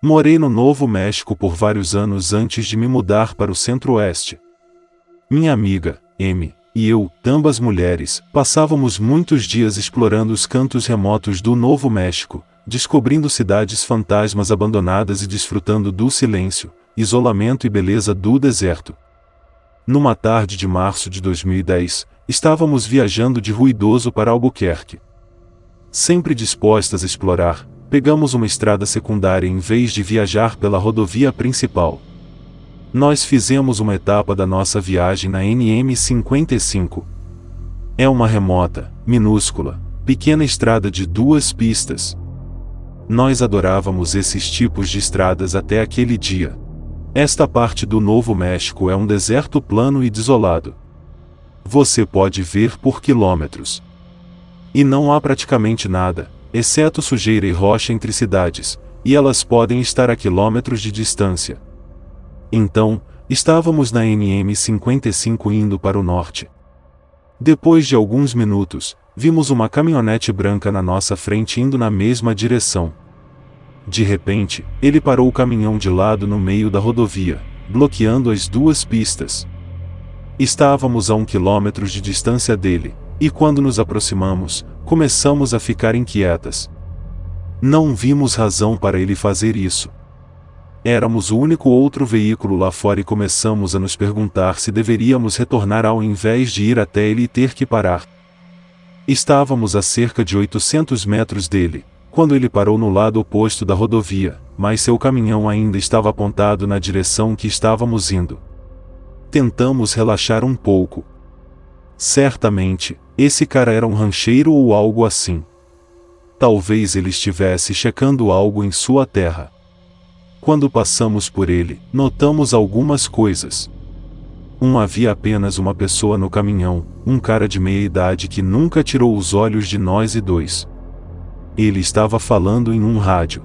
Morei no Novo México por vários anos antes de me mudar para o Centro-Oeste. Minha amiga, Amy, e eu, ambas mulheres, passávamos muitos dias explorando os cantos remotos do Novo México, descobrindo cidades fantasmas abandonadas e desfrutando do silêncio, isolamento e beleza do deserto. Numa tarde de março de 2010, estávamos viajando de Ruidoso para Albuquerque. Sempre dispostas a explorar, pegamos uma estrada secundária em vez de viajar pela rodovia principal. Nós fizemos uma etapa da nossa viagem na NM-55. É uma remota, minúscula, pequena estrada de 2 pistas. Nós adorávamos esses tipos de estradas até aquele dia. Esta parte do Novo México é um deserto plano e desolado. Você pode ver por quilômetros. E não há praticamente nada, exceto sujeira e rocha entre cidades, e elas podem estar a quilômetros de distância. Então, estávamos na NM-55 indo para o norte. Depois de alguns minutos, vimos uma caminhonete branca na nossa frente indo na mesma direção. De repente, ele parou o caminhão de lado no meio da rodovia, bloqueando as 2 pistas. Estávamos a 1 quilômetro de distância dele, e quando nos aproximamos, começamos a ficar inquietas. Não vimos razão para ele fazer isso. Éramos o único outro veículo lá fora e começamos a nos perguntar se deveríamos retornar ao invés de ir até ele e ter que parar. Estávamos a cerca de 800 metros dele, quando ele parou no lado oposto da rodovia, mas seu caminhão ainda estava apontado na direção que estávamos indo. Tentamos relaxar um pouco. Certamente, esse cara era um rancheiro ou algo assim. Talvez ele estivesse checando algo em sua terra. Quando passamos por ele, notamos algumas coisas. Havia apenas uma pessoa no caminhão, um cara de meia idade que nunca tirou os olhos de nós e 2. Ele estava falando em um rádio.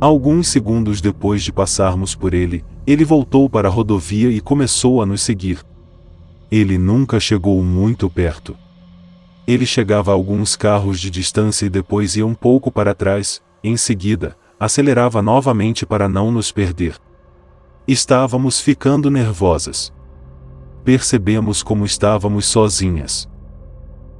Alguns segundos depois de passarmos por ele, ele voltou para a rodovia e começou a nos seguir. Ele nunca chegou muito perto. Ele chegava a alguns carros de distância e depois ia um pouco para trás, em seguida, acelerava novamente para não nos perder. Estávamos ficando nervosas. Percebemos como estávamos sozinhas.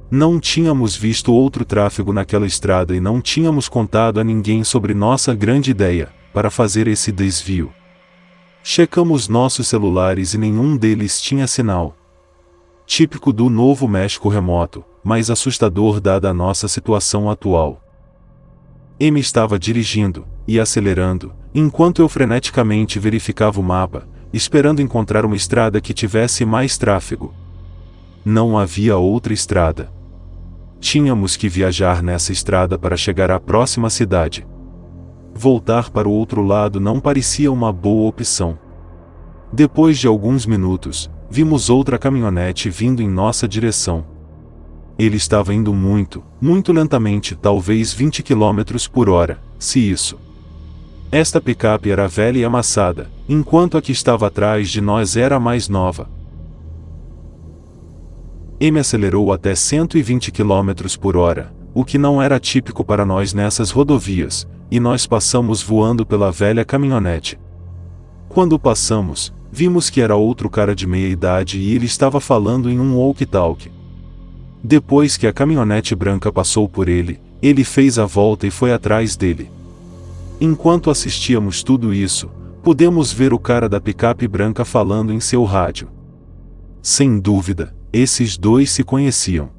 Não tínhamos visto outro tráfego naquela estrada e não tínhamos contado a ninguém sobre nossa grande ideia, para fazer esse desvio. Checamos nossos celulares e nenhum deles tinha sinal. Típico do Novo México remoto, mas assustador dada a nossa situação atual. Amy estava dirigindo, e acelerando, enquanto eu freneticamente verificava o mapa, esperando encontrar uma estrada que tivesse mais tráfego. Não havia outra estrada. Tínhamos que viajar nessa estrada para chegar à próxima cidade. Voltar para o outro lado não parecia uma boa opção. Depois de alguns minutos, vimos outra caminhonete vindo em nossa direção. Ele estava indo muito, muito lentamente, talvez 20 km por hora, se isso. Esta picape era velha e amassada, enquanto a que estava atrás de nós era mais nova. Amy acelerou até 120 km por hora, o que não era típico para nós nessas rodovias, e nós passamos voando pela velha caminhonete. Quando passamos, vimos que era outro cara de meia idade e ele estava falando em um walkie-talkie. Depois que a caminhonete branca passou por ele, ele fez a volta e foi atrás dele. Enquanto assistíamos tudo isso, pudemos ver o cara da picape branca falando em seu rádio. Sem dúvida, esses 2 se conheciam.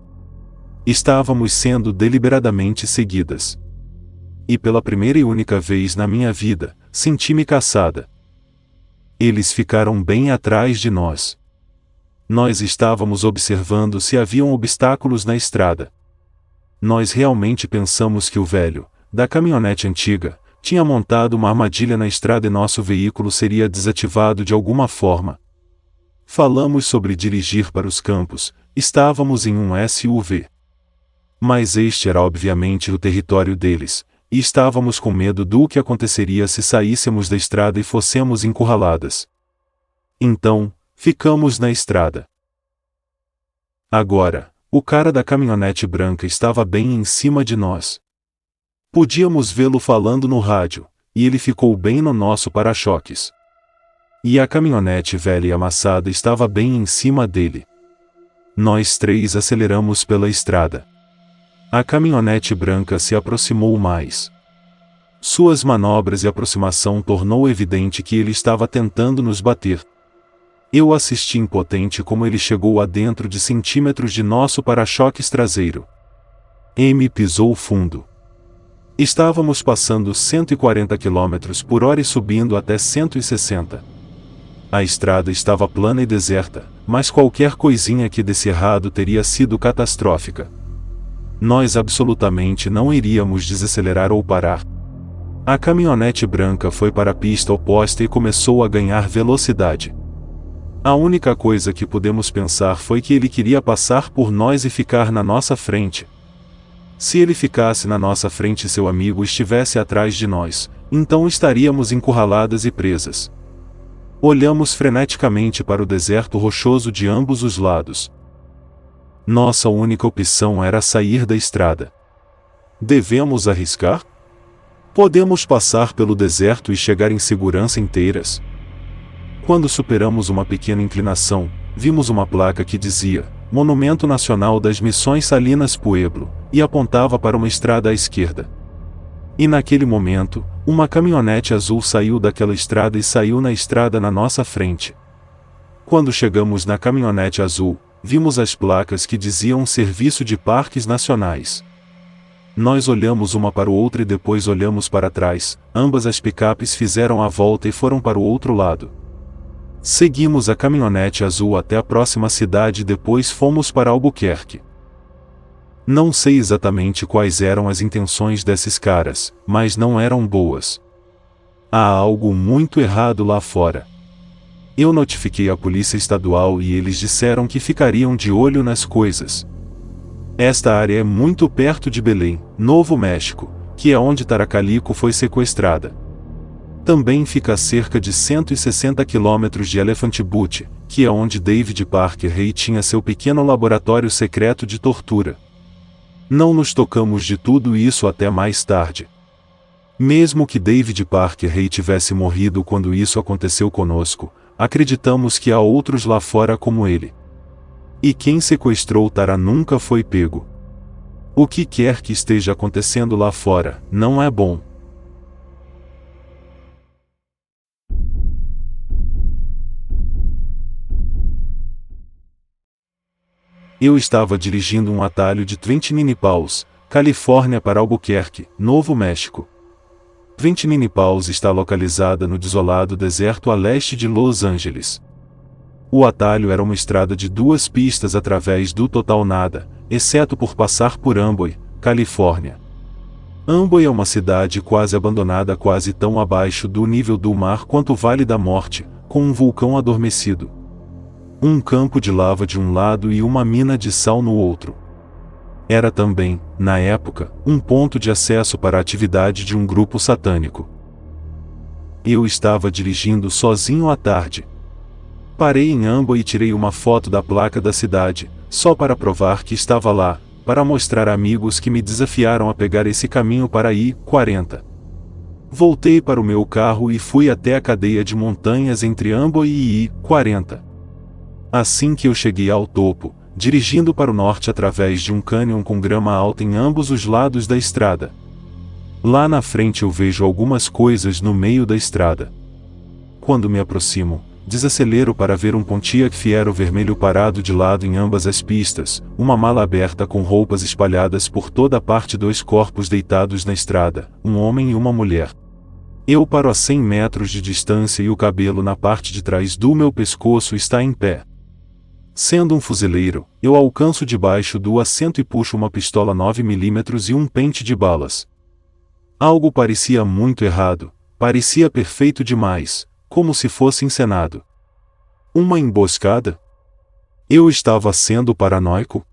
Estávamos sendo deliberadamente seguidas. E pela primeira e única vez na minha vida, senti-me caçada. Eles ficaram bem atrás de nós. Nós estávamos observando se haviam obstáculos na estrada. Nós realmente pensamos que o velho, da caminhonete antiga, tinha montado uma armadilha na estrada e nosso veículo seria desativado de alguma forma. Falamos sobre dirigir para os campos, estávamos em um SUV. Mas este era obviamente o território deles, e estávamos com medo do que aconteceria se saíssemos da estrada e fôssemos encurraladas. Então, ficamos na estrada. Agora, o cara da caminhonete branca estava bem em cima de nós. Podíamos vê-lo falando no rádio, e ele ficou bem no nosso para-choques. E a caminhonete velha e amassada estava bem em cima dele. Nós três aceleramos pela estrada. A caminhonete branca se aproximou mais. Suas manobras e aproximação tornou evidente que ele estava tentando nos bater. Eu assisti impotente como ele chegou a dentro de centímetros de nosso para-choques traseiro. M pisou fundo. Estávamos passando 140 km por hora e subindo até 160. A estrada estava plana e deserta, mas qualquer coisinha que desse errado teria sido catastrófica. Nós absolutamente não iríamos desacelerar ou parar. A caminhonete branca foi para a pista oposta e começou a ganhar velocidade. A única coisa que pudemos pensar foi que ele queria passar por nós e ficar na nossa frente. Se ele ficasse na nossa frente e seu amigo estivesse atrás de nós, então estaríamos encurraladas e presas. Olhamos freneticamente para o deserto rochoso de ambos os lados. Nossa única opção era sair da estrada. Devemos arriscar? Podemos passar pelo deserto e chegar em segurança inteiras. Quando superamos uma pequena inclinação, vimos uma placa que dizia Monumento Nacional das Missões Salinas Pueblo, e apontava para uma estrada à esquerda. E naquele momento, uma caminhonete azul saiu daquela estrada e saiu na estrada na nossa frente. Quando chegamos na caminhonete azul, vimos as placas que diziam Serviço de Parques Nacionais. Nós olhamos uma para o outro e depois olhamos para trás, ambas as picapes fizeram a volta e foram para o outro lado. Seguimos a caminhonete azul até a próxima cidade e depois fomos para Albuquerque. Não sei exatamente quais eram as intenções desses caras, mas não eram boas. Há algo muito errado lá fora. Eu notifiquei a polícia estadual e eles disseram que ficariam de olho nas coisas. Esta área é muito perto de Belém, Novo México, que é onde Taracalico foi sequestrada. Também fica a cerca de 160 quilômetros de Elephant Butte, que é onde David Parker Ray tinha seu pequeno laboratório secreto de tortura. Não nos tocamos de tudo isso até mais tarde. Mesmo que David Parker Ray tivesse morrido quando isso aconteceu conosco, acreditamos que há outros lá fora como ele. E quem sequestrou Tara nunca foi pego. O que quer que esteja acontecendo lá fora, não é bom. Eu estava dirigindo um atalho de Twin Falls, Califórnia para Albuquerque, Novo México. Twin Falls está localizada no desolado deserto a leste de Los Angeles. O atalho era uma estrada de 2 pistas através do total nada, exceto por passar por Amboy, Califórnia. Amboy é uma cidade quase abandonada, quase tão abaixo do nível do mar quanto o Vale da Morte, com um vulcão adormecido. Um campo de lava de um lado e uma mina de sal no outro. Era também, na época, um ponto de acesso para a atividade de um grupo satânico. Eu estava dirigindo sozinho à tarde. Parei em Amboy e tirei uma foto da placa da cidade, só para provar que estava lá, para mostrar a amigos que me desafiaram a pegar esse caminho para I-40. Voltei para o meu carro e fui até a cadeia de montanhas entre Amboy e I-40. Assim que eu cheguei ao topo, dirigindo para o norte através de um cânion com grama alta em ambos os lados da estrada. Lá na frente eu vejo algumas coisas no meio da estrada. Quando me aproximo, desacelero para ver um Pontiac Fiero vermelho parado de lado em ambas as pistas, uma mala aberta com roupas espalhadas por toda a parte, 2 corpos deitados na estrada, um homem e uma mulher. Eu paro a 100 metros de distância e o cabelo na parte de trás do meu pescoço está em pé. Sendo um fuzileiro, eu alcanço debaixo do assento e puxo uma pistola 9mm e um pente de balas. Algo parecia muito errado, parecia perfeito demais, como se fosse encenado. Uma emboscada? Eu estava sendo paranoico?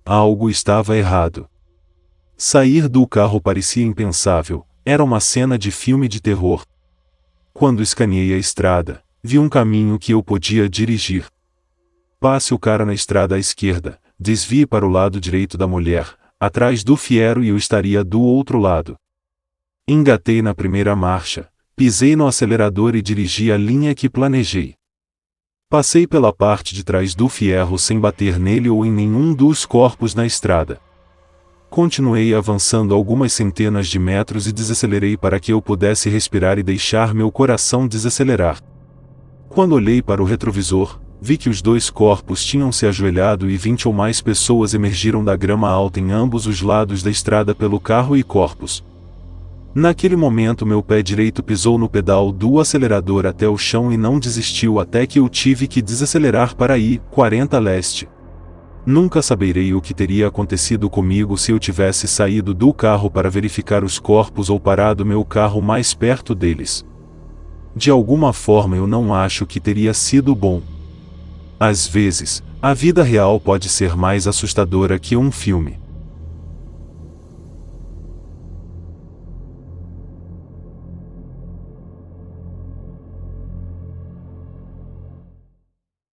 Algo estava errado. Sair do carro parecia impensável, era uma cena de filme de terror. Quando escaneei a estrada, vi um caminho que eu podia dirigir. Passe o cara na estrada à esquerda, desvie para o lado direito da mulher, atrás do Fiero e eu estaria do outro lado. Engatei na primeira marcha, pisei no acelerador e dirigi a linha que planejei. Passei pela parte de trás do fierro sem bater nele ou em nenhum dos corpos na estrada. Continuei avançando algumas centenas de metros e desacelerei para que eu pudesse respirar e deixar meu coração desacelerar. Quando olhei para o retrovisor, vi que os dois corpos tinham se ajoelhado e 20 ou mais pessoas emergiram da grama alta em ambos os lados da estrada pelo carro e corpos. Naquele momento meu pé direito pisou no pedal do acelerador até o chão e não desistiu até que eu tive que desacelerar para I-40 leste. Nunca saberei o que teria acontecido comigo se eu tivesse saído do carro para verificar os corpos ou parado meu carro mais perto deles. De alguma forma eu não acho que teria sido bom. Às vezes, a vida real pode ser mais assustadora que um filme.